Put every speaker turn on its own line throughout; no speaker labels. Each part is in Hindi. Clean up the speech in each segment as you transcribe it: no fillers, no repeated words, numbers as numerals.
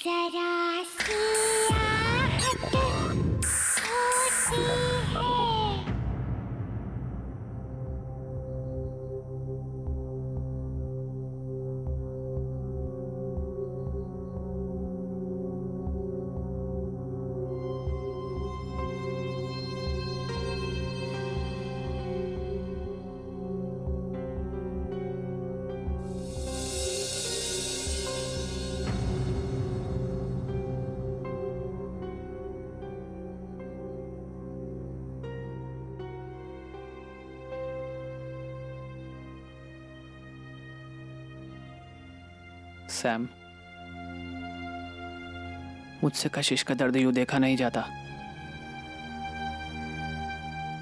जरा सी आहट होती है।
सैम, मुझसे कशिश का दर्द यूं देखा नहीं जाता।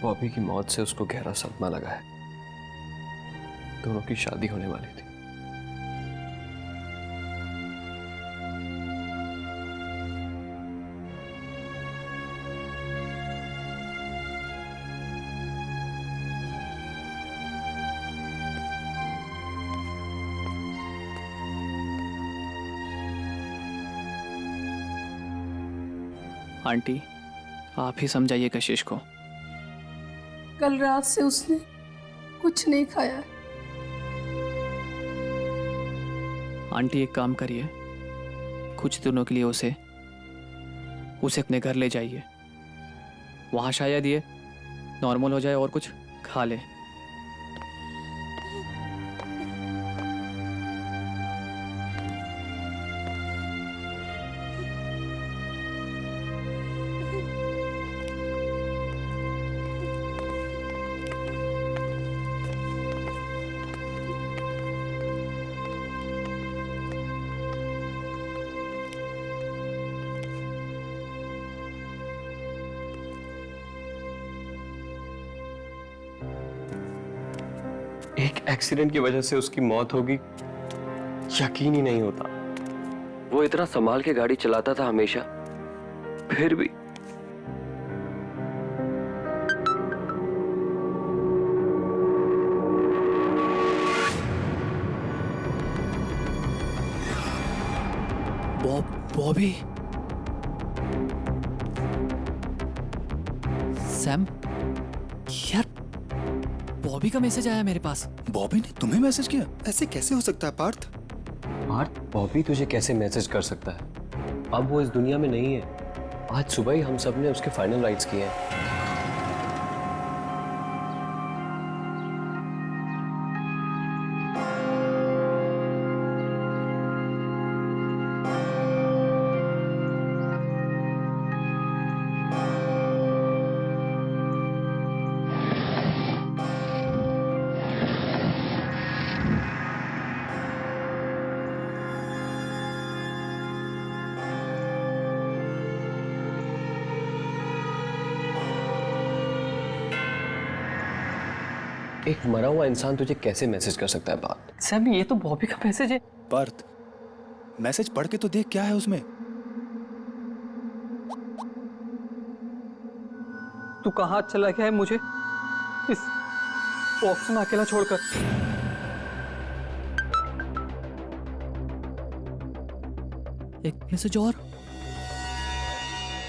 बॉबी की मौत से उसको गहरा सदमा लगा है। दोनों की शादी होने वाली थी।
आंटी, आप ही समझाइए कशिश को।
कल रात से उसने कुछ नहीं खाया।
आंटी एक काम करिए, कुछ दिनों के लिए उसे अपने घर ले जाइए। वहां शायद ये नॉर्मल हो जाए और कुछ खा ले।
एक एक्सीडेंट की वजह से उसकी मौत होगी, यकीन ही नहीं होता। वो इतना संभाल के गाड़ी चलाता था हमेशा, फिर भी।
बॉबी, सैम, यार बॉबी का मैसेज आया मेरे पास।
बॉबी ने तुम्हें मैसेज किया? ऐसे कैसे हो सकता है पार्थ?
पार्थ, बॉबी तुझे कैसे मैसेज कर सकता है? अब वो इस दुनिया में नहीं है। आज सुबह ही हम सब ने उसके फाइनल राइट्स किए हैं। एक मरा हुआ इंसान तुझे कैसे मैसेज कर सकता है? बात
सैम, ये तो बॉबी का मैसेज है।
पार्थ, मैसेज पढ़ के तो देख क्या है उसमें।
तू कहाँ चला गया है मुझे इस बॉक्स में अकेला छोड़कर? एक मैसेज और।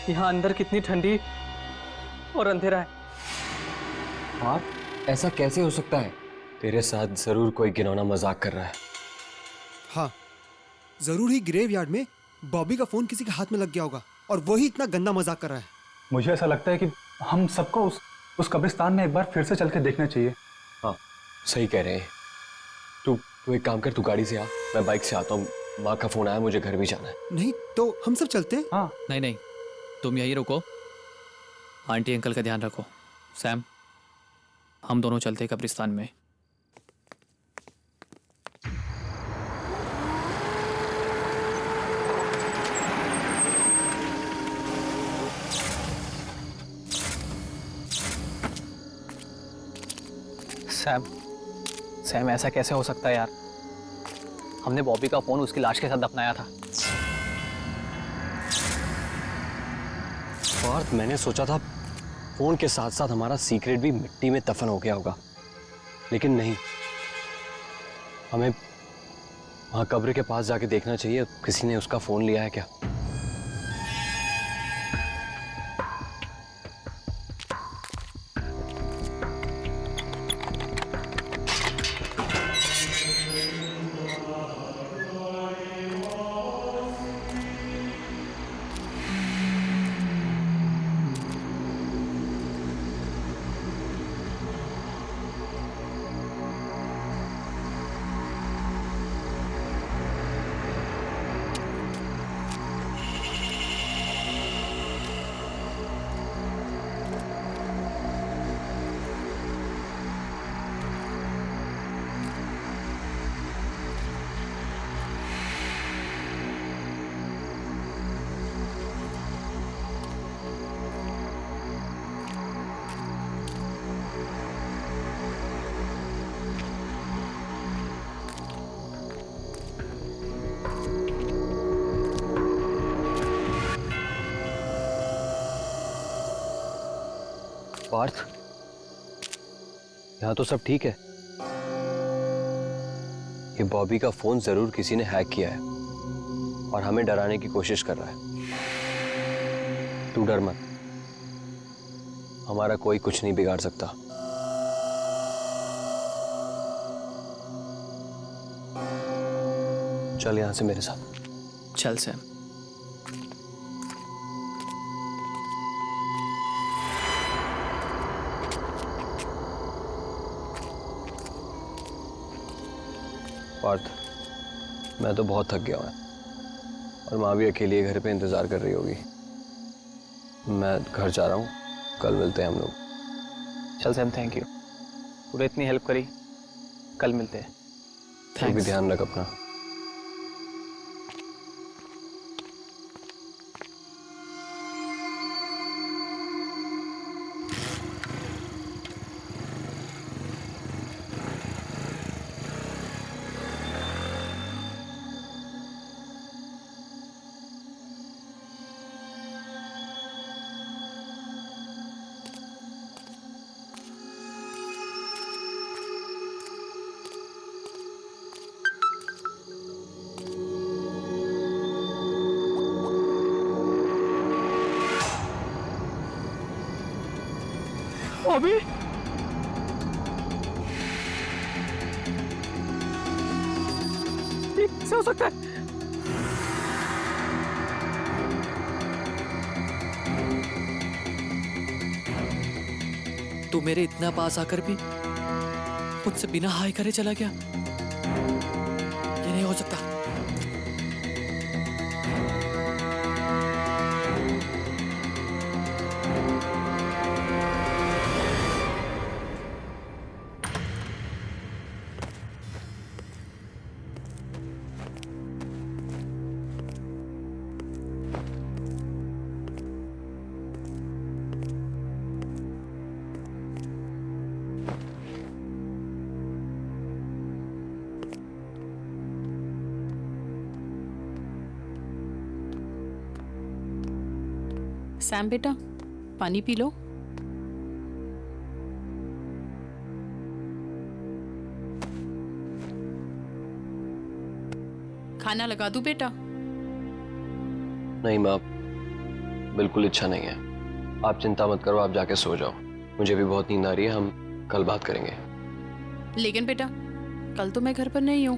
यहाँ अंदर कितनी ठंडी और अंधेरा है।
हाँ, ऐसा कैसे हो सकता है? तेरे साथ जरूर कोई घिनौना मजाक कर रहा है।
हाँ, जरूर ही ग्रेवयार्ड में बॉबी का फोन किसी के हाथ में लग गया होगा और वही इतना गंदा मजाक कर रहा है।
मुझे ऐसा लगता है कि हम सबको उस कब्रिस्तान में एक बार फिर से चल के देखना चाहिए।
हाँ, सही कह रहे हैं। तू एक काम कर, तू गाड़ी से आ, मैं बाइक से आता हूँ। माँ का फोन आया, मुझे घर भी जाना है।
नहीं तो हम सब चलते हैं।
हाँ,
नहीं, तुम यहीं रुको, आंटी अंकल का ध्यान रखो। सैम, हम दोनों चलते हैं कब्रिस्तान में। सैम, ऐसा कैसे हो सकता है यार? हमने बॉबी का फोन उसकी लाश के साथ दफनाया था।
पार्थ, मैंने सोचा था फोन के साथ साथ हमारा सीक्रेट भी मिट्टी में दफन हो गया होगा, लेकिन नहीं। हमें वहां कब्र के पास जाके देखना चाहिए, किसी ने उसका फोन लिया है क्या? पार्थ, यहाँ तो सब ठीक है। ये बॉबी का फोन जरूर किसी ने हैक किया है और हमें डराने की कोशिश कर रहा है। तू डर मत, हमारा कोई कुछ नहीं बिगाड़ सकता। चल यहां से मेरे साथ।
चल सैम।
पार्थ, मैं तो बहुत थक गया हूं और माँ भी अकेली घर पे इंतजार कर रही होगी। मैं घर जा रहा हूँ, कल मिलते हैं हम लोग।
चल सैम, थैंक यू, तूने इतनी हेल्प करी। कल मिलते हैं।
तू भी ध्यान रख अपना।
अभी कैसे हो सकता है? तू मेरे इतना पास आकर भी मुझसे बिना हाय करे चला गया। ये नहीं हो सकता।
सैम बेटा, पानी पी लो। खाना लगा दूं बेटा?
नहीं माँ, बिल्कुल इच्छा नहीं है। आप चिंता मत करो, आप जाके सो जाओ। मुझे भी बहुत नींद आ रही है, हम कल बात करेंगे।
लेकिन बेटा, कल तो मैं घर पर नहीं हूँ।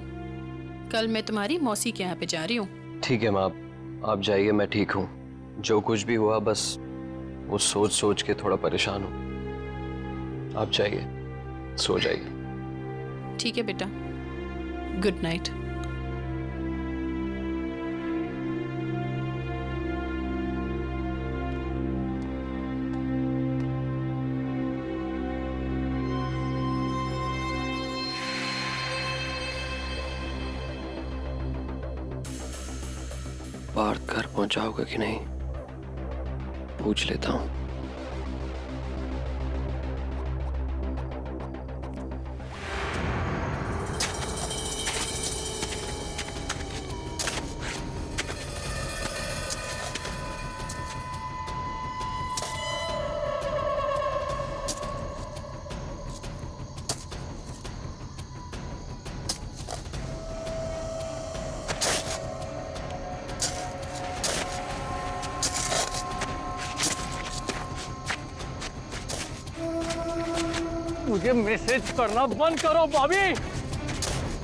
कल मैं तुम्हारी मौसी के यहाँ पे जा रही हूँ।
ठीक है माँ, आप जाइए, मैं ठीक हूँ। जो कुछ भी हुआ बस वो सोच सोच के थोड़ा परेशान हूँ। आप जाइए, सो जाइए।
ठीक है बेटा, गुड नाइट।
पार्थ घर पहुंचाओगे कि नहीं, पूछ लेता हूँ।
मुझे मैसेज करना बंद करो बॉबी,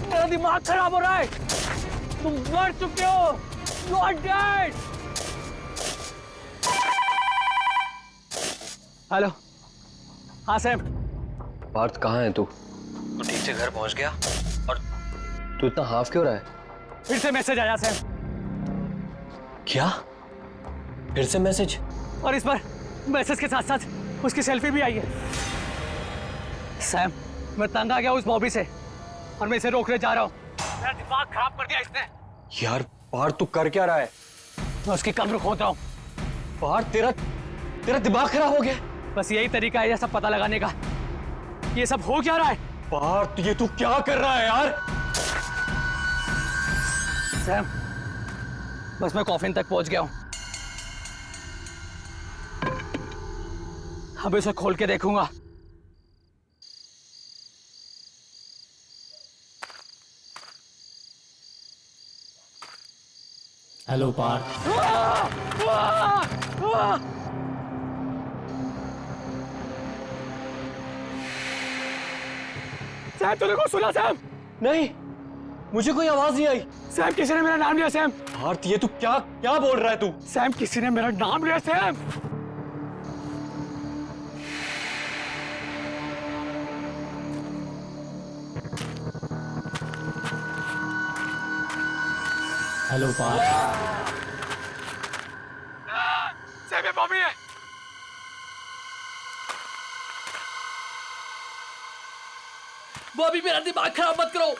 मेरा दिमाग खराब हो रहा है। तुम मर चुके हो, यू आर डेड। हेलो, हाँ सैम।
पार्थ कहाँ है तू? तू ठीक से घर पहुंच गया? और तू इतना हाफ क्यों रहा है?
फिर से मैसेज आया सैम।
क्या? फिर से मैसेज?
और इस बार मैसेज के साथ साथ उसकी सेल्फी भी आई है। सैम, मैं तंग आ गया उस बॉबी से और मैं इसे रोकने जा रहा हूँ। मेरा दिमाग खराब कर दिया इसने।
यार पार्थ तू कर क्या रहा है?
मैं उसकी कब्र खोद रहा हूँ।
पार्थ तेरा दिमाग खराब हो गया?
बस यही तरीका है ये सब पता लगाने का। ये सब हो क्या रहा है?
पार्थ ये तू क्या कर रहा है यार?
सैम, बस मैं कॉफिन तक पहुंच गया हूँ। अब इसे खोल के देखूंगा।
हेलो पार्थ।
सैम, तूने कुछ सुना? सैम,
नहीं, मुझे कोई आवाज नहीं आई।
सैम, किसी ने मेरा नाम लिया। सैम,
पार्थ ये तू क्या बोल रहा है तू?
सैम, किसी ने मेरा नाम लिया। Sam,
hello Partha.
सैम, ये बॉबी है।
बॉबी मेरा दिमाग खराब मत करो।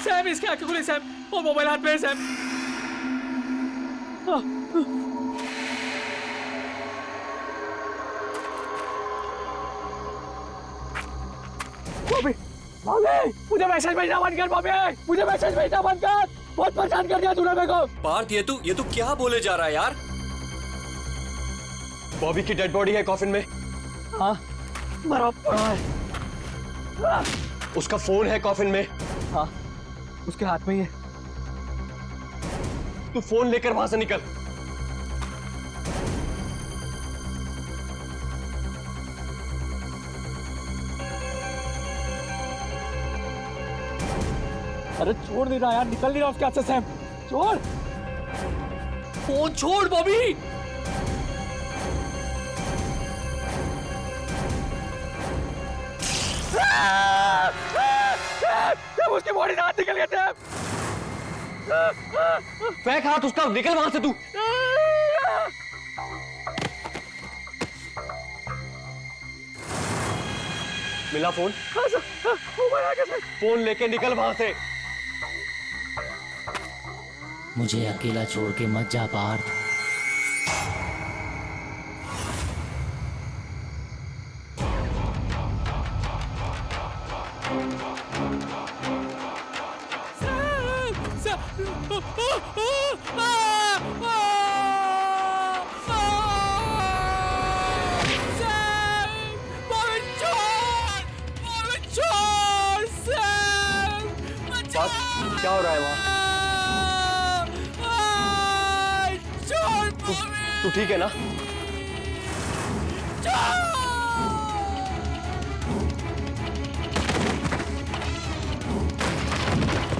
सैम, इसकी आंखें खुली। सैम, और मोबाइल हाथ में है। सैम, बॉबी, बॉबी, मुझे मैसेज भेजना बंद कर। बॉबी, मुझे मैसेज भेजना बंद कर। बहुत परेशान कर दिया तूने मेरे को।
पार्थ ये तू क्या बोले जा रहा है यार? बॉबी की डेड बॉडी है कॉफिन में।
हाँ, मरा पड़ा है।
उसका फोन है कॉफिन में।
हाँ, उसके हाथ में ही है।
तू फोन लेकर वहां से निकल।
अरे छोड़ नहीं रहा यार, निकल नहीं रहा उसके हाथ से। सैम, छोड़।
फोन छोड़ बॉबी।
उसकी बॉडी से हाथ निकल गया। सैम,
फेंक हाथ उसका, निकल वहां से तू। मिला फोन? फोन लेके निकल वहां से।
मुझे अकेला छोड़ के मत जा पार्थ।
क्या हो रहा है वहां? तू ठीक है ना?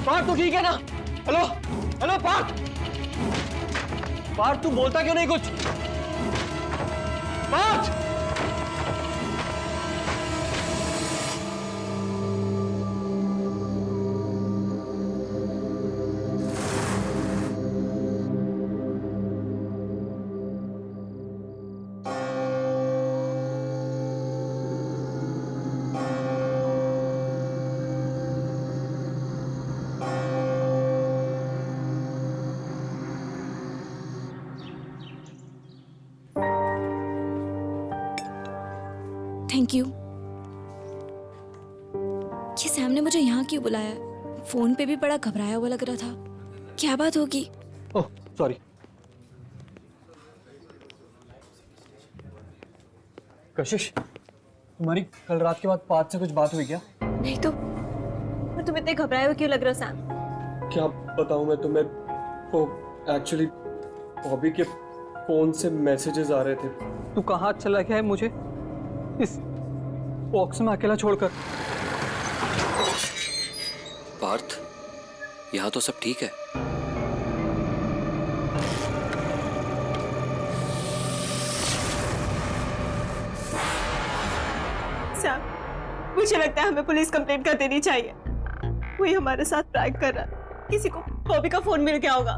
पार्थ तू ठीक है ना? हेलो हेलो पार्थ, पार्थ तू बोलता क्यों नहीं कुछ? Parth,
thank you. ये सैम ने मुझे यहाँ क्यों बुलाया? फोन पे भी बड़ा घबराया हुआ लग रहा था। क्या बात होगी?
ओह सॉरी,
कशिश, तुम्हारी कल रात के बाद पार्थ से कुछ बात हुई क्या?
नहीं तो और तुम इतने घबराए हुए क्यों लग रहे हो सैम?
क्या बताऊं मैं तुम्हें, वो एक्चुअली बॉबी के फोन से मैसेजेस आ रहे थे।
तू कहाँ चला गया है मुझे इस बॉक्स में अकेला छोड़कर?
पार्थ, यहाँ तो सब ठीक है।
सैम, मुझे लगता है हमें पुलिस कंप्लेंट कर देनी चाहिए। कोई हमारे साथ प्रैंक कर रहा है। किसी को बॉबी का फोन मिल गया होगा।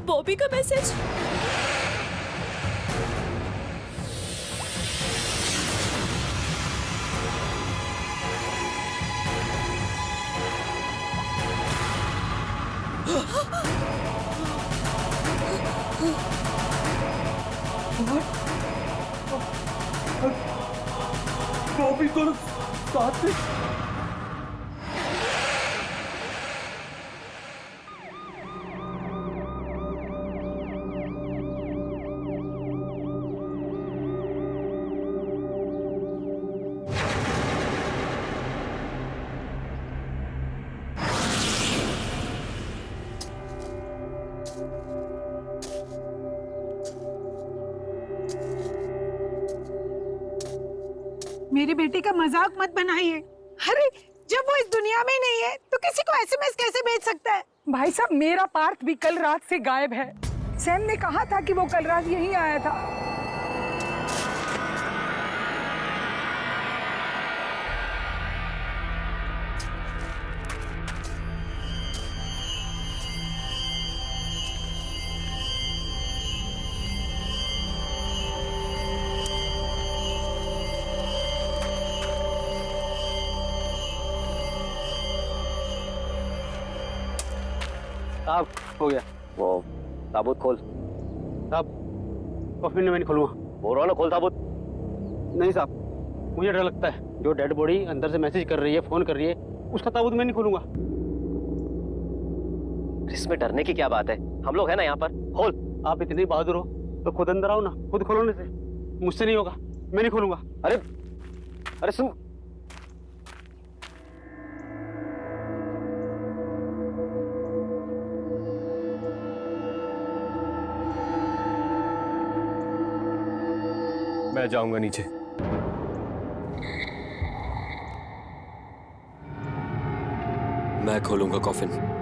बॉबी का मैसेज।
बॉबी दोनों साथ में।
मेरी बेटी का मजाक मत बनाइए। अरे जब वो इस दुनिया में ही नहीं है तो किसी को एसएमएस कैसे भेज सकता है?
भाई साहब, मेरा पार्थ भी कल रात से गायब है। सैम ने कहा था कि वो कल रात यहीं आया था।
साहब, हो गया।
वो ताबूत खोल।
साहब, कॉफी में नहीं खोलूंगा।
बोल रहा ना, खोल ताबूत।
नहीं साहब, मुझे डर लगता है। जो डेड बॉडी अंदर से मैसेज कर रही है, फोन कर रही है, उसका ताबूत मैं नहीं खोलूंगा।
इसमें डरने की क्या बात है? हम लोग हैं ना यहाँ पर, खोल।
आप इतने बहादुर हो तो खुद अंदर आओ ना, खुद खोलो से। मुझसे नहीं होगा, मैं नहीं खोलूंगा।
अरे अरे सुन, मैं जाऊंगा नीचे। मैं खोलूंगा कॉफिन।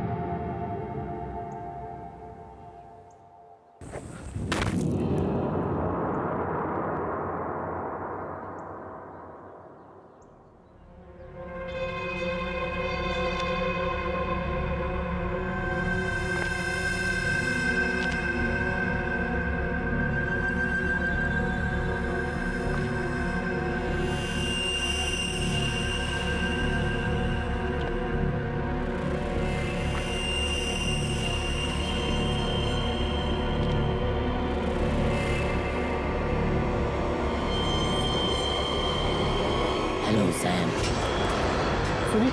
Hello Sam.
सुनी?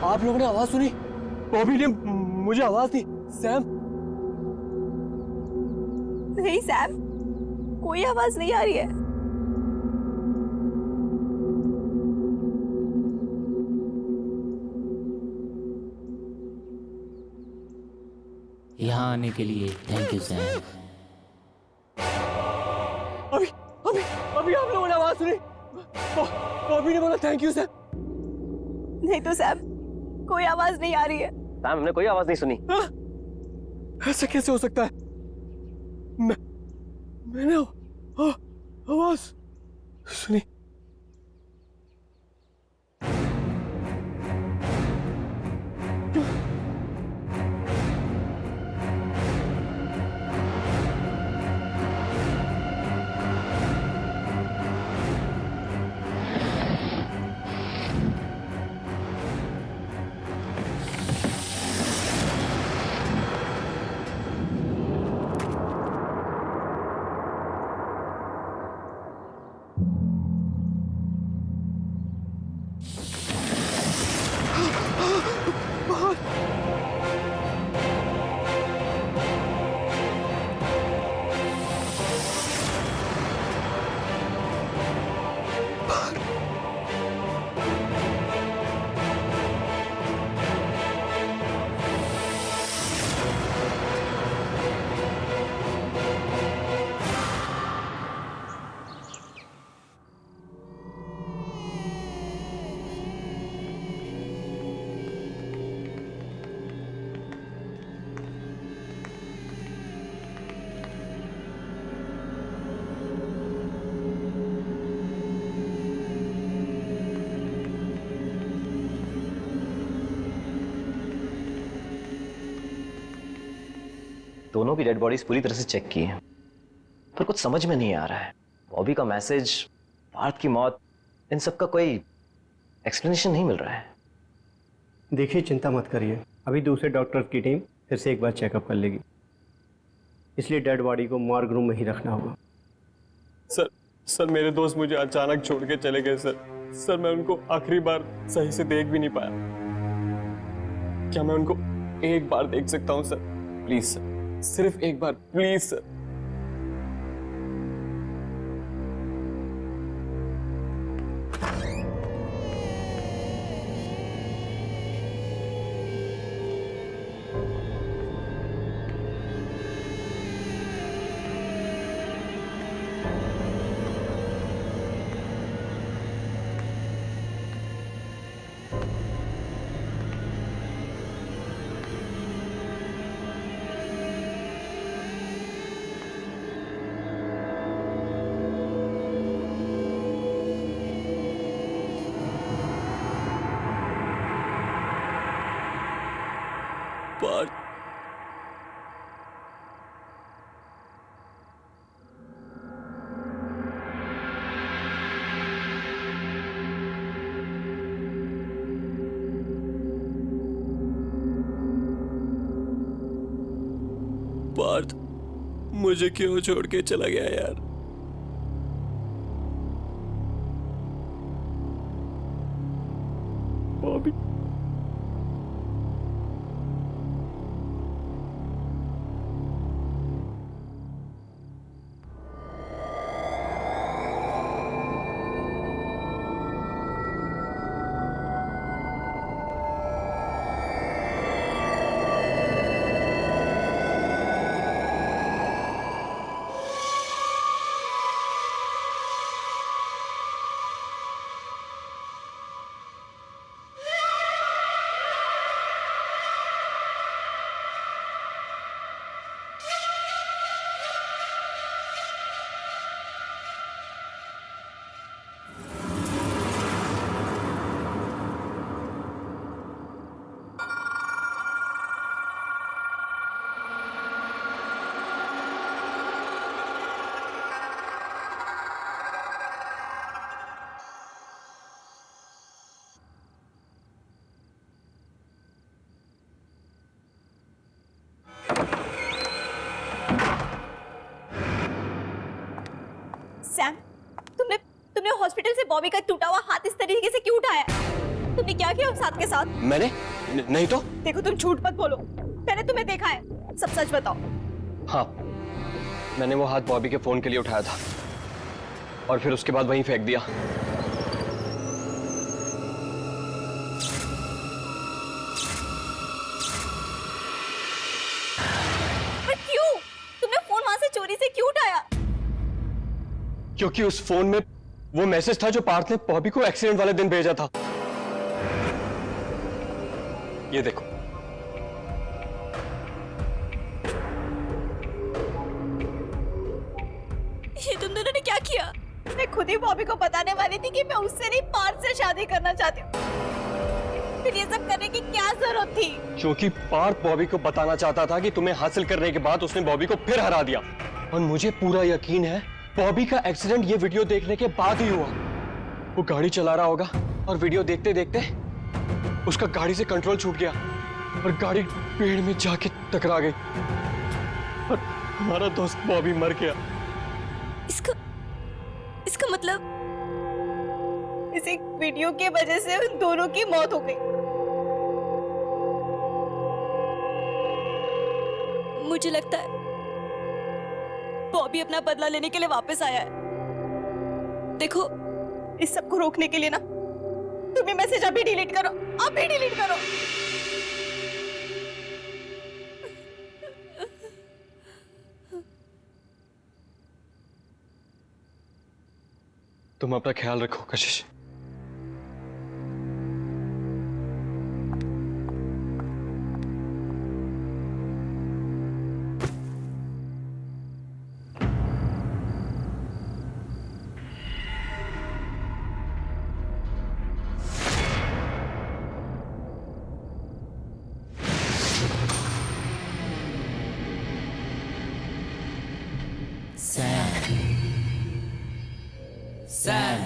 आप लोगों ने आवाज सुनी? बॉबी ने मुझे आवाज दी। सैम?
नहीं सैम, कोई आवाज नहीं आ रही है।
यहाँ आने के लिए थैंक यू सैम।
अभी अभी अभी आप लोगों ने आवाज सुनी? बॉबी ने बोला थैंक यू सैम।
नहीं तो सैम, कोई आवाज नहीं आ रही है।
सैम, हमने कोई आवाज नहीं सुनी।
ऐसा कैसे हो सकता है? मैंने आवाज सुनी।
दोनों की डेड बॉडीज पूरी तरह से चेक की हैं, पर कुछ समझ में नहीं आ रहा है। बॉबी का मैसेज, पार्थ की मौत, इन सब का कोई एक्सप्लेनेशन नहीं मिल रहा है।
देखिए, चिंता मत करिए, अभी दूसरे डॉक्टर की टीम फिर से एक बार चेकअप कर लेगी, इसलिए डेड बॉडी को मॉर्ग रूम में ही रखना होगा।
सर मेरे दोस्त मुझे अचानक छोड़ के चले गए सर मैं उनको आखिरी बार सही से देख भी नहीं पाया। क्या मैं उनको एक बार देख सकता हूँ सर? प्लीज सर, सिर्फ एक बार, प्लीज सर। पार्थ मुझे क्यों छोड़ के चला गया यार? बॉबी
सैम, तुमने हॉस्पिटल से बॉबी का टूटा हुआ हाथ इस तरीके से क्यों उठाया? तुमने क्या किया उस हाथ के साथ?
मैंने नहीं तो।
देखो, तुम झूठ मत बोलो, मैंने तुम्हें देखा है, सब सच बताओ।
हाँ, मैंने वो हाथ बॉबी के फोन के लिए उठाया था और फिर उसके बाद वहीं फेंक दिया।
पर क्यों? तुमने फोन वहां से चोरी से क्यों उठाया?
क्योंकि उस फोन में वो मैसेज था जो पार्थ ने बॉबी को एक्सीडेंट वाले दिन भेजा था। ये देखो।
ये तुम दोनों ने क्या किया? मैं खुद ही बॉबी को बताने वाली थी कि मैं उससे नहीं, पार्थ से शादी करना चाहती हूँ। फिर ये सब करने की क्या जरूरत थी?
क्योंकि पार्थ बॉबी को बताना चाहता था कि तुम्हें हासिल करने के बाद उसने बॉबी को फिर हरा दिया। और मुझे पूरा यकीन है बॉबी का एक्सीडेंट ये वीडियो देखने के बाद ही हुआ। वो गाड़ी चला रहा होगा और वीडियो देखते देखते उसका गाड़ी से कंट्रोल छूट गया और गाड़ी पेड़ में जाके टकरा गई और हमारा दोस्त बॉबी मर गया।
इसका मतलब इस एक वीडियो के वजह से उन दोनों की मौत हो गई। मुझे लगता है बॉबी अपना बदला लेने के लिए वापस आया है। देखो, इस सब को रोकने के लिए ना तुम ये मैसेज अभी डिलीट करो, अभी डिलीट करो।
तुम अपना ख्याल रखो कशिश।
सैम।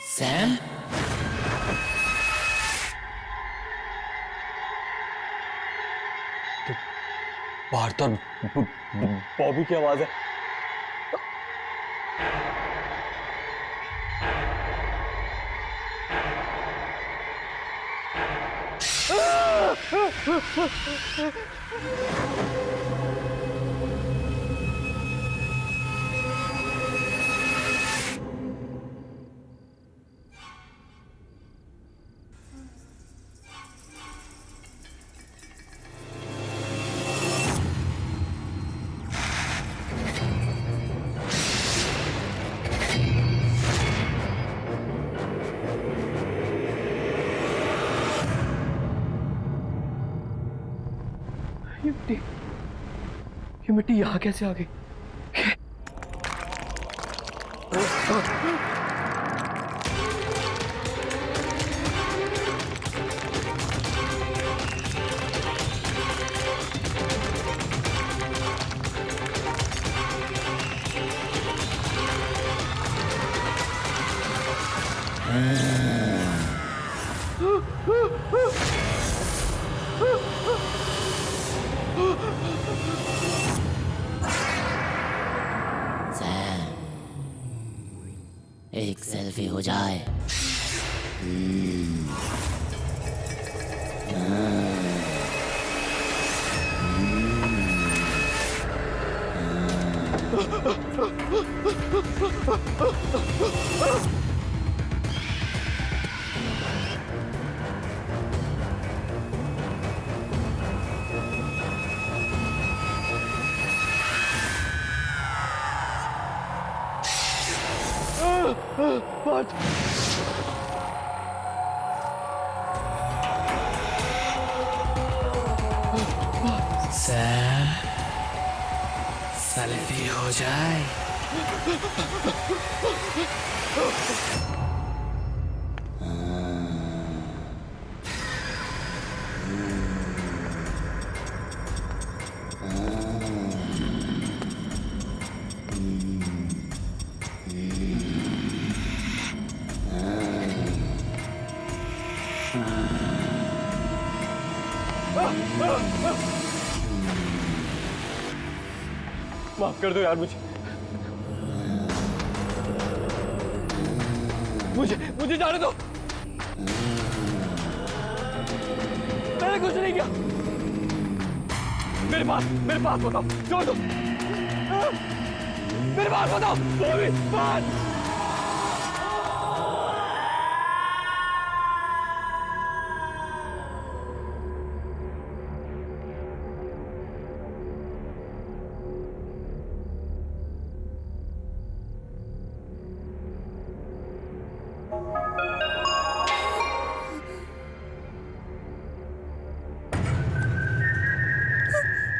सैम?
बाहर तो बॉबी की आवाज है। ये मिट्टी यहाँ कैसे आ गई?
एक सेल्फी हो जाए। सेल्फी हो जाए।
माफ कर दो यार मुझे जाने दो। मैंने कुछ नहीं किया। मेरे पास बताओ, छोड़ दो। मेरे पास बताओ, बॉबी बात।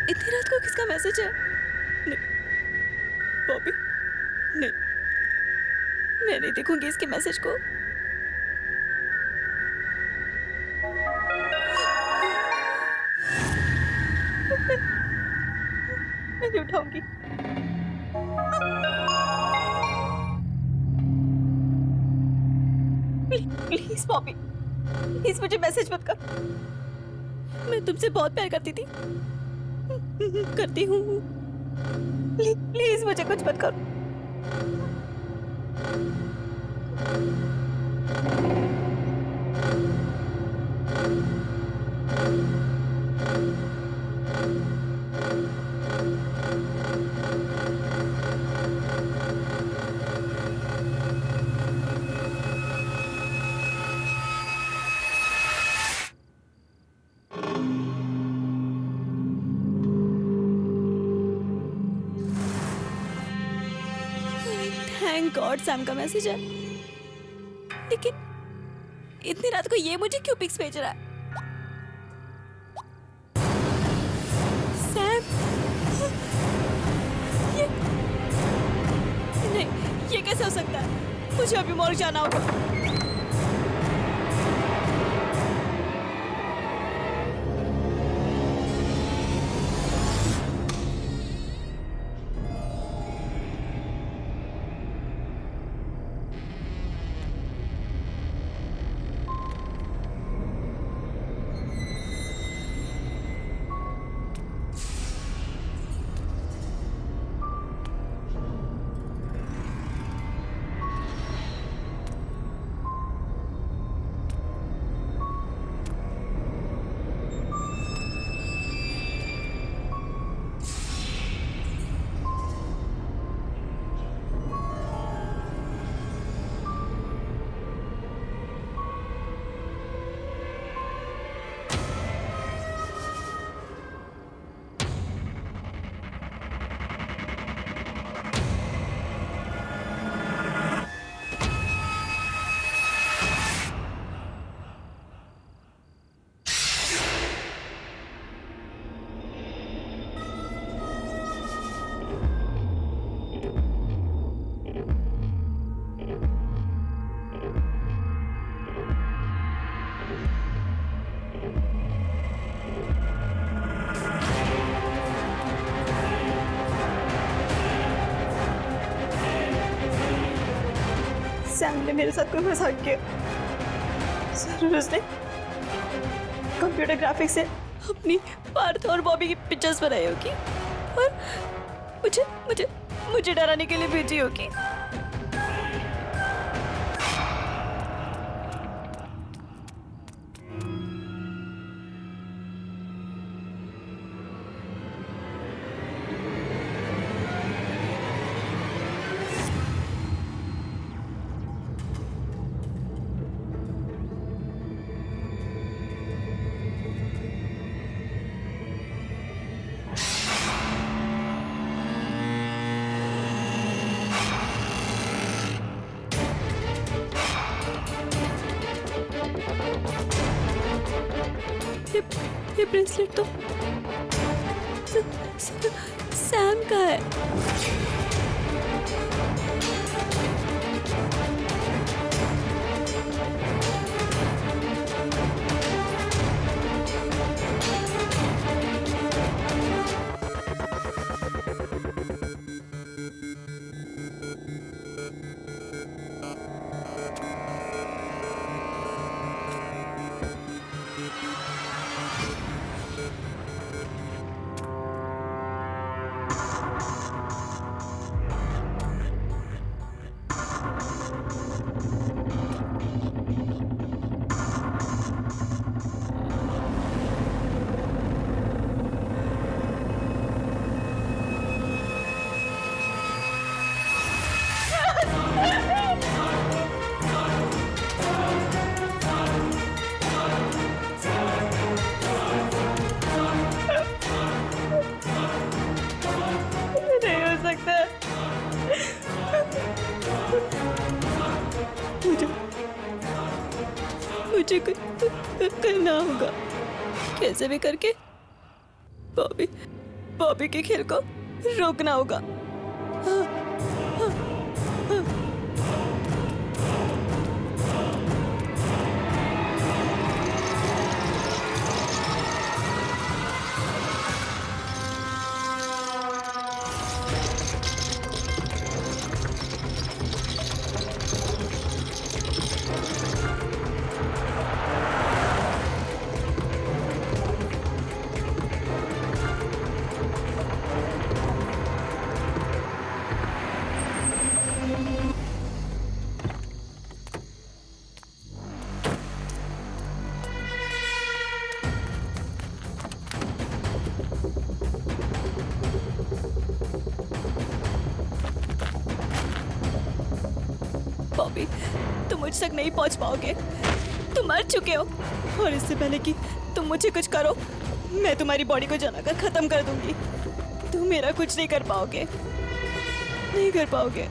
इतनी रात को किसका मैसेज है? नहीं, बॉबी, नहीं, मैं नहीं देखूंगी इसके मैसेज को। मैं नहीं उठाऊंगी। प्लीज बॉबी, प्लीज मुझे मैसेज मत कर। मैं तुमसे बहुत प्यार करती थी, करती हूँ। प्लीज मुझे कुछ मत करो। थैंक गॉड सैम का मैसेज है। लेकिन इतनी रात को ये मुझे क्यों पिक्स भेज रहा है? सैम, ये नहीं, ये कैसे हो सकता है? मुझे अभी मॉर्ग जाना होगा। सैम ने मेरे साथ कोई मजाक किया। जरूर उसने कंप्यूटर ग्राफिक्स से अपनी पार्थ और बॉबी की पिक्चर्स बनाई होगी और मुझे मुझे मुझे डराने के लिए भेजी होगी। ये ब्रेसलेट तो सैम का है। मुझे कुछ करना होगा, कैसे भी करके बॉबी के खेल को रोकना होगा। बॉबी, तुम मुझ तक नहीं पहुंच पाओगे। तुम मर चुके हो और इससे पहले कि तुम मुझे कुछ करो, मैं तुम्हारी बॉडी को जलाकर खत्म कर दूंगी। तुम मेरा कुछ नहीं कर पाओगे, नहीं कर पाओगे।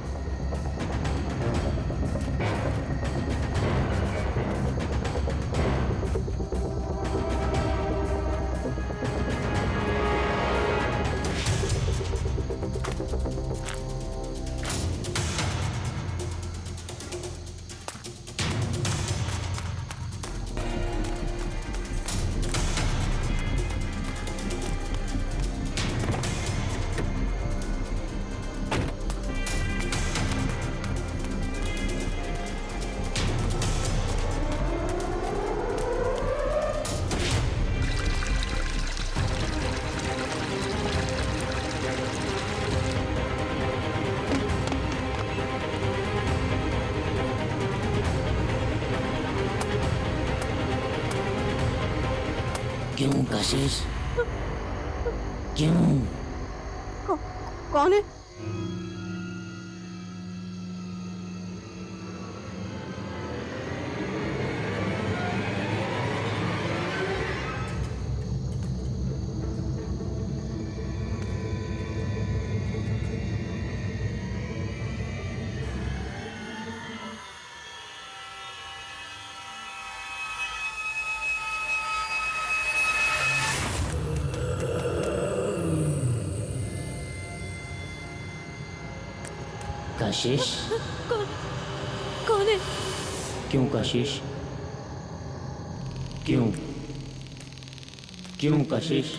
क्यों कशिश? क्यों?
कौन है?
कशिश?
कौन है?
क्यों कशिश? क्यों? क्यों कशिश?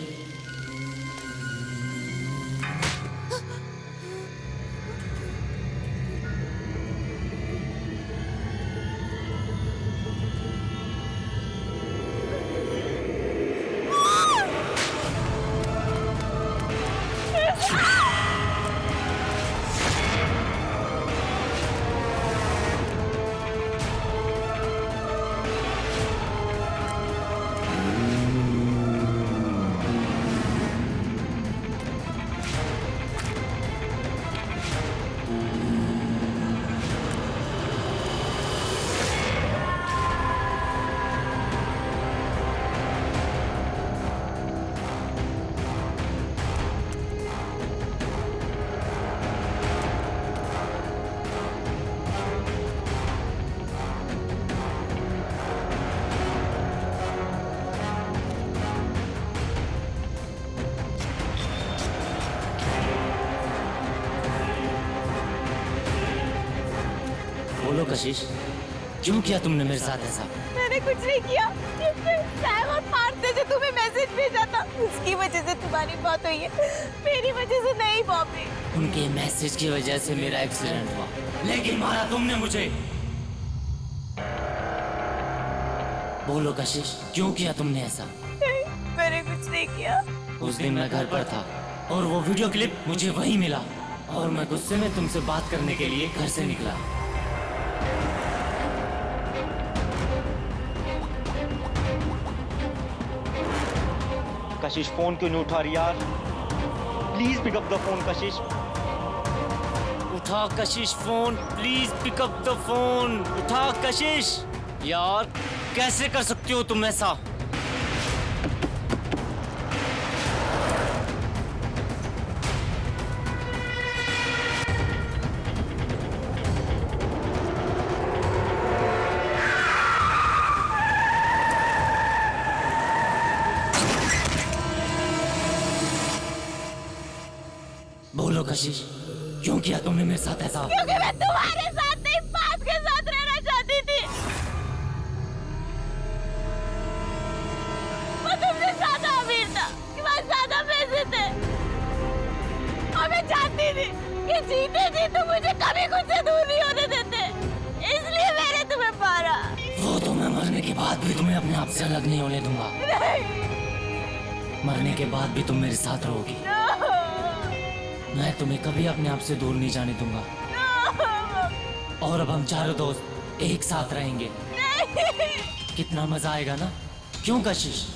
कशिश? क्यों किया तुमने मेरे साथ ऐसा?
मैंने कुछ नहीं किया। सैम और पार्थ ने जो तुम्हें मैसेज भेजा था उसकी वजह से तुम्हारी बात हुई है, मेरी वजह से नहीं बॉबी।
उनके मैसेज की वजह से मेरा एक्सीडेंट हुआ, लेकिन मारा तुमने मुझे। बोलो कशिश, क्यों किया तुमने ऐसा?
मैंने कुछ नहीं किया।
उस दिन मैं घर पर था और वो वीडियो क्लिप मुझे वहीं मिला और मैं गुस्से में तुमसे बात करने के लिए घर से निकला।
कशिश फोन क्यों नहीं उठा रही यार? Please pick up the phone Kashish.
उठा Kashish phone, please pick up the phone. उठा कशिश। यार कैसे कर सकती हो तुम ऐसा? बोलो कशिश, क्यों किया तुमने मेरे साथ ऐसा?
क्योंकि मैं तुम्हारे साथ नहीं पार्थ के साथ रहना चाहती थी। वो तुमसे ज्यादा अमीर था, उसके पास ज्यादा पैसे थे और मैं जानती थी कि जीते जी तुम मुझे कभी खुद से दूर नहीं होने देते, इसलिए मैंने तुम्हें मारा।
वो तो मैं मरने के बाद भी तुम्हें अपने आप से अलग नहीं होने दूंगा। मरने के बाद भी तुम मेरे साथ रहोगी। मैं तुम्हें कभी अपने आप से दूर नहीं जाने दूंगा। और अब हम चारों दोस्त एक साथ रहेंगे। कितना मजा आएगा ना? क्यों कशिश?